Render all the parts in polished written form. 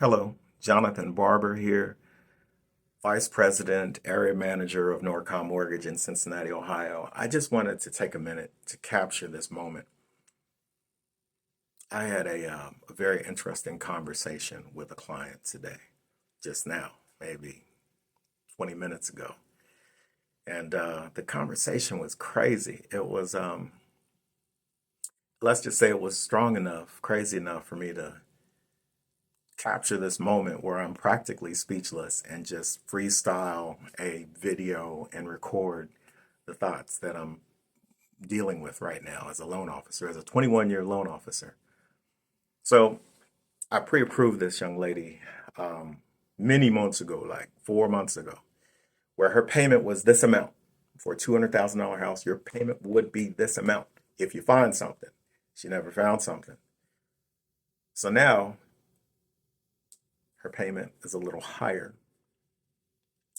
Hello, Jonathan Barber here, Vice President, Area Manager of Norcom Mortgage in Cincinnati, Ohio. I just wanted to take a minute to capture this moment. I had a very interesting conversation with a client today, just now, maybe 20 minutes ago. And the conversation was crazy. It was, let's just say it was strong enough, crazy enough for me to capture this moment where I'm practically speechless and just freestyle a video and record the thoughts that I'm dealing with right now as a loan officer, as a 21-year loan officer. So I pre-approved this young lady many months ago, like 4 months ago, where her payment was this amount. For a $200,000 house, your payment would be this amount if you find something. She never found something. So now her payment is a little higher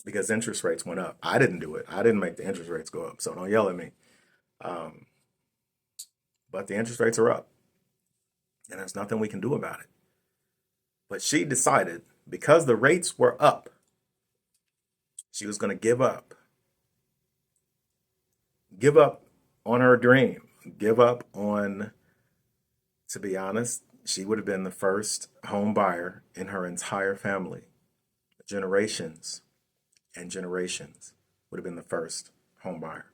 because interest rates went up. I didn't do it. I didn't make the interest rates go up, so don't yell at me. Um, but the interest rates are up, and there's nothing we can do about it. But she decided because the rates were up, she was going to give up on her dream, give up on, to be honest, she would have been the first home buyer in her entire family. Generations and generations would have been the first home buyer.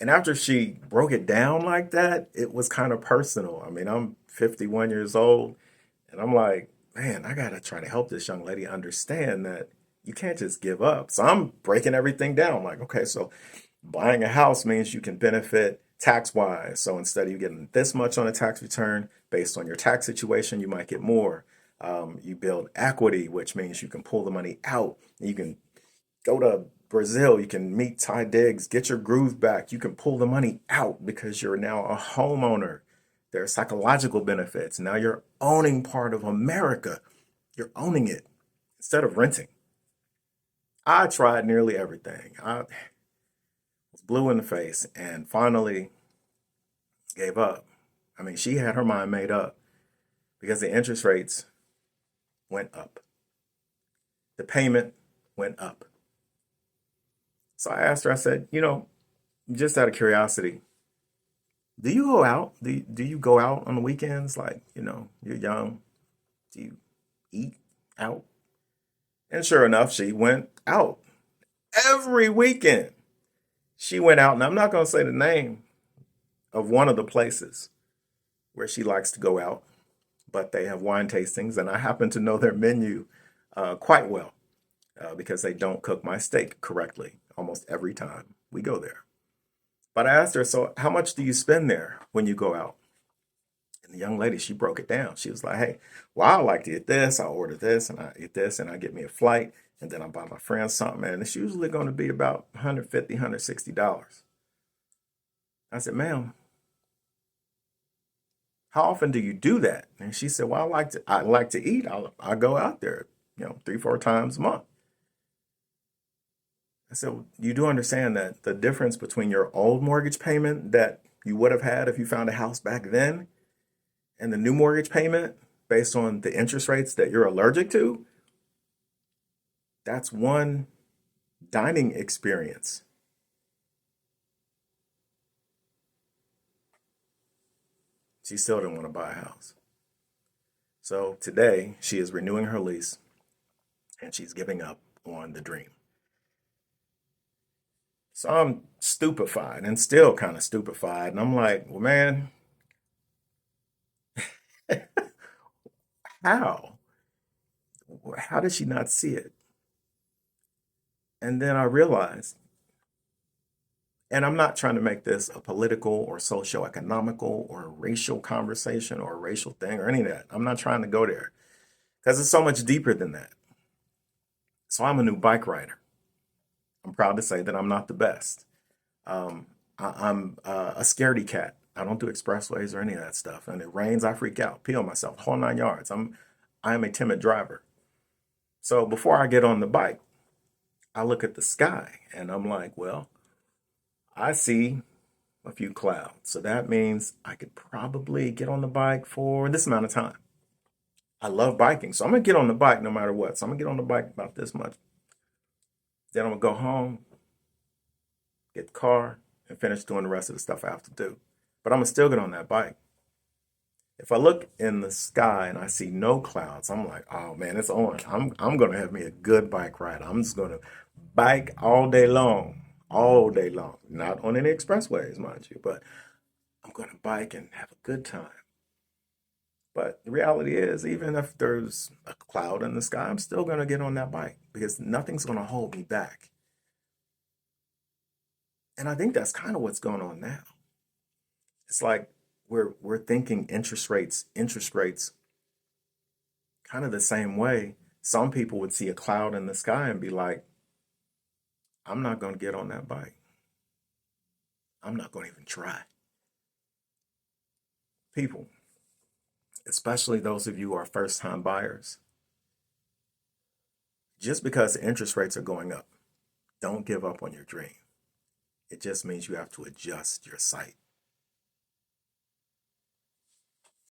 And after she broke it down like that, it was kind of personal. I mean, I'm 51 years old, and I'm like, man, I got to try to help this young lady understand that you can't just give up. So I'm breaking everything down. Like, okay, so buying a house means you can benefit tax wise. So instead of you getting this much on a tax return, based on your tax situation, you might get more. You build equity, which means you can pull the money out. You can go to Brazil, you can meet Ty Diggs, get your groove back. You can pull the money out because you're now a homeowner. There are psychological benefits. Now you're owning part of America. You're owning it instead of renting. I tried nearly everything. I was blue in the face and finally gave up. I mean, she had her mind made up because the interest rates went up. The payment went up. So I asked her, I said, just out of curiosity, do you go out? Do you go out on the weekends? Like, you're young. Do you eat out? And sure enough, she went out every weekend. She went out, and I'm not going to say the name of one of the places where she likes to go out, but they have wine tastings, and I happen to know their menu quite well because they don't cook my steak correctly almost every time we go there. But I asked her, so how much do you spend there when you go out? And the young lady, she broke it down. She was like, hey, well, I like to eat this. I order this and I eat this and I get me a flight. And then I buy my friends something. And it's usually going to be about $150, $160. I said, ma'am, how often do you do that? And she said, well, I like to eat. I go out there, 3, 4 times a month. I said, well, you do understand that the difference between your old mortgage payment that you would have had if you found a house back then and the new mortgage payment based on the interest rates that you're allergic to, that's one dining experience. She still didn't want to buy a house. So today she is renewing her lease and she's giving up on the dream. So I'm stupefied and still kind of stupefied. And I'm like, well, man, how? How did she not see it? And then I realized, and I'm not trying to make this a political or socio-economical or a racial conversation or a racial thing or any of that. I'm not trying to go there because it's so much deeper than that. So I'm a new bike rider. I'm proud to say that I'm not the best. I'm a scaredy cat. I don't do expressways or any of that stuff. And it rains, I freak out, pee on myself, whole 9 yards. I am a timid driver. So before I get on the bike, I look at the sky and I'm like, well, I see a few clouds. So that means I could probably get on the bike for this amount of time. I love biking, so I'm gonna get on the bike no matter what. So I'm gonna get on the bike about this much. Then I'm gonna go home, get the car, and finish doing the rest of the stuff I have to do. But I'm gonna still get on that bike. If I look in the sky and I see no clouds, I'm like, oh man, it's on. I'm gonna have me a good bike ride. I'm just gonna bike all day long. Not on any expressways, mind you, but I'm gonna bike and have a good time. But the reality is, even if there's a cloud in the sky, I'm still gonna get on that bike because nothing's gonna hold me back. And I think that's kind of what's going on now. It's like we're thinking interest rates kind of the same way. Some people would see a cloud in the sky and be like, I'm not going to get on that bike. I'm not going to even try. People, especially those of you who are first time buyers, just because interest rates are going up, don't give up on your dream. It just means you have to adjust your sight.